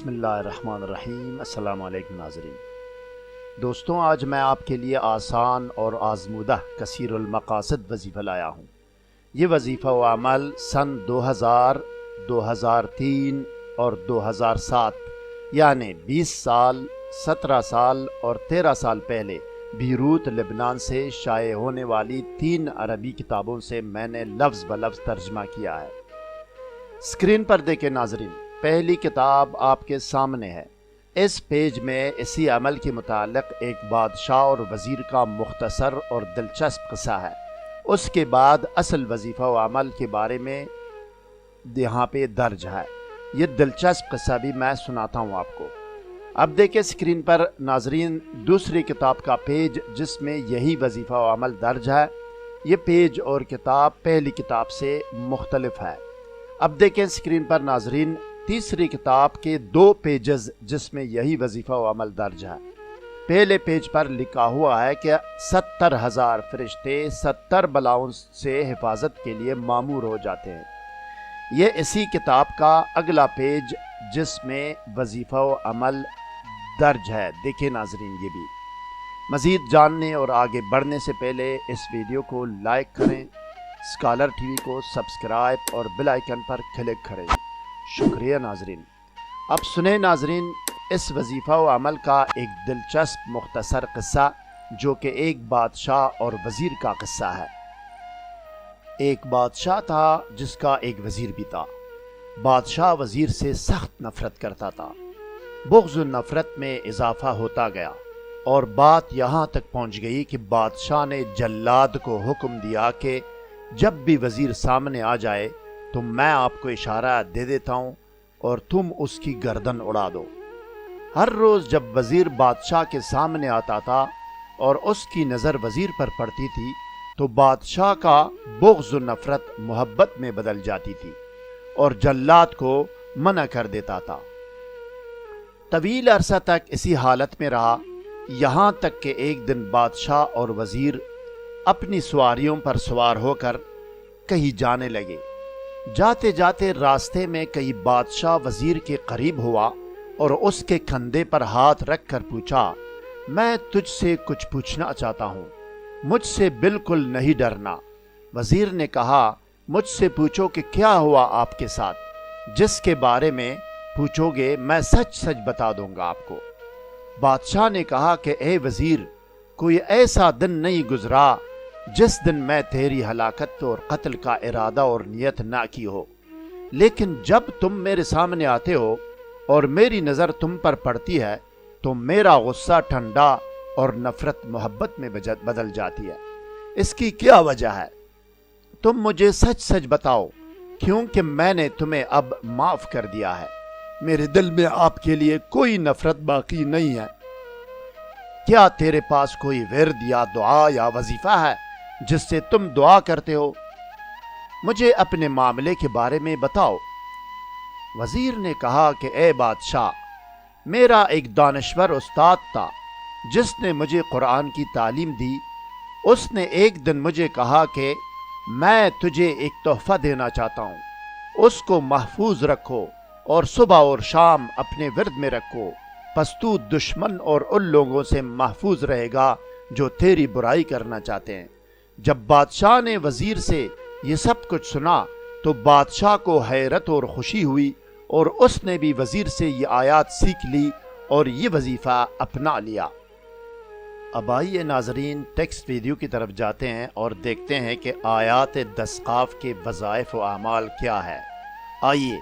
بسم اللہ الرحمن الرحیم۔ السلام علیکم ناظرین۔ دوستوں، آج میں آپ کے لیے آسان اور آزمودہ کثیر المقاصد وظیفہ لایا ہوں۔ یہ وظیفہ و عمل سن 2000، 2003 اور 2007 یعنی 20 سال، 17 سال اور 13 سال پہلے بیروت لبنان سے شائع ہونے والی 3 عربی کتابوں سے میں نے لفظ بلفظ ترجمہ کیا ہے۔ اسکرین پر دیکھیں ناظرین، پہلی کتاب آپ کے سامنے ہے۔ اس پیج میں اسی عمل کے متعلق ایک بادشاہ اور وزیر کا مختصر اور دلچسپ قصہ ہے۔ اس کے بعد اصل وظیفہ و عمل کے بارے میں یہاں پہ درج ہے۔ یہ دلچسپ قصہ بھی میں سناتا ہوں آپ کو۔ اب دیکھیں اسکرین پر ناظرین دوسری کتاب کا پیج جس میں یہی وظیفہ و عمل درج ہے۔ یہ پیج اور کتاب پہلی کتاب سے مختلف ہے۔ اب دیکھیں اسکرین پر ناظرین تیسری کتاب کے 2 پیجز جس میں یہی وظیفہ و عمل درج ہے۔ پہلے پیج پر لکھا ہوا ہے کہ 70,000 فرشتے 70 بلاؤں سے حفاظت کے لیے مامور ہو جاتے ہیں۔ یہ اسی کتاب کا اگلا پیج جس میں وظیفہ و عمل درج ہے۔ دیکھیں ناظرین، یہ بھی مزید جاننے اور آگے بڑھنے سے پہلے اس ویڈیو کو لائک کریں، اسکالر ٹی وی کو سبسکرائب اور بیل آئیکن پر کلک کریں۔ شکریہ ناظرین۔ اب سنیں ناظرین اس وظیفہ و عمل کا ایک دلچسپ مختصر قصہ جو کہ ایک بادشاہ اور وزیر کا قصہ ہے۔ ایک بادشاہ تھا جس کا ایک وزیر بھی تھا۔ بادشاہ وزیر سے سخت نفرت کرتا تھا۔ بغض و نفرت میں اضافہ ہوتا گیا اور بات یہاں تک پہنچ گئی کہ بادشاہ نے جلاد کو حکم دیا کہ جب بھی وزیر سامنے آ جائے تو میں آپ کو اشارہ دے دیتا ہوں اور تم اس کی گردن اڑا دو۔ ہر روز جب وزیر بادشاہ کے سامنے آتا تھا اور اس کی نظر وزیر پر پڑتی تھی تو بادشاہ کا بغض و نفرت محبت میں بدل جاتی تھی اور جلاد کو منع کر دیتا تھا۔ طویل عرصہ تک اسی حالت میں رہا، یہاں تک کہ ایک دن بادشاہ اور وزیر اپنی سواریوں پر سوار ہو کر کہیں جانے لگے۔ جاتے جاتے راستے میں کئی بادشاہ وزیر کے قریب ہوا اور اس کے کندھے پر ہاتھ رکھ کر پوچھا، میں تجھ سے کچھ پوچھنا چاہتا ہوں، مجھ سے بالکل نہیں ڈرنا۔ وزیر نے کہا، مجھ سے پوچھو کہ کیا ہوا آپ کے ساتھ، جس کے بارے میں پوچھو گے میں سچ سچ بتا دوں گا آپ کو۔ بادشاہ نے کہا کہ اے وزیر، کوئی ایسا دن نہیں گزرا جس دن میں تیری ہلاکت اور قتل کا ارادہ اور نیت نہ کی ہو، لیکن جب تم میرے سامنے آتے ہو اور میری نظر تم پر پڑتی ہے تو میرا غصہ ٹھنڈا اور نفرت محبت میں بدل جاتی ہے۔ اس کی کیا وجہ ہے؟ تم مجھے سچ سچ بتاؤ، کیونکہ میں نے تمہیں اب معاف کر دیا ہے۔ میرے دل میں آپ کے لیے کوئی نفرت باقی نہیں ہے۔ کیا تیرے پاس کوئی ورد یا دعا یا وظیفہ ہے جس سے تم دعا کرتے ہو؟ مجھے اپنے معاملے کے بارے میں بتاؤ۔ وزیر نے کہا کہ اے بادشاہ، میرا ایک دانشور استاد تھا جس نے مجھے قرآن کی تعلیم دی۔ اس نے ایک دن مجھے کہا کہ میں تجھے ایک تحفہ دینا چاہتا ہوں، اس کو محفوظ رکھو اور صبح اور شام اپنے ورد میں رکھو، پس تو دشمن اور ان لوگوں سے محفوظ رہے گا جو تیری برائی کرنا چاہتے ہیں۔ جب بادشاہ نے وزیر سے یہ سب کچھ سنا تو بادشاہ کو حیرت اور خوشی ہوئی اور اس نے بھی وزیر سے یہ آیات سیکھ لی اور یہ وظیفہ اپنا لیا۔ اب آئیے ناظرین ٹیکسٹ ویڈیو کی طرف جاتے ہیں اور دیکھتے ہیں کہ آیات 10 قاف کے وظائف و اعمال کیا ہے۔ آئیے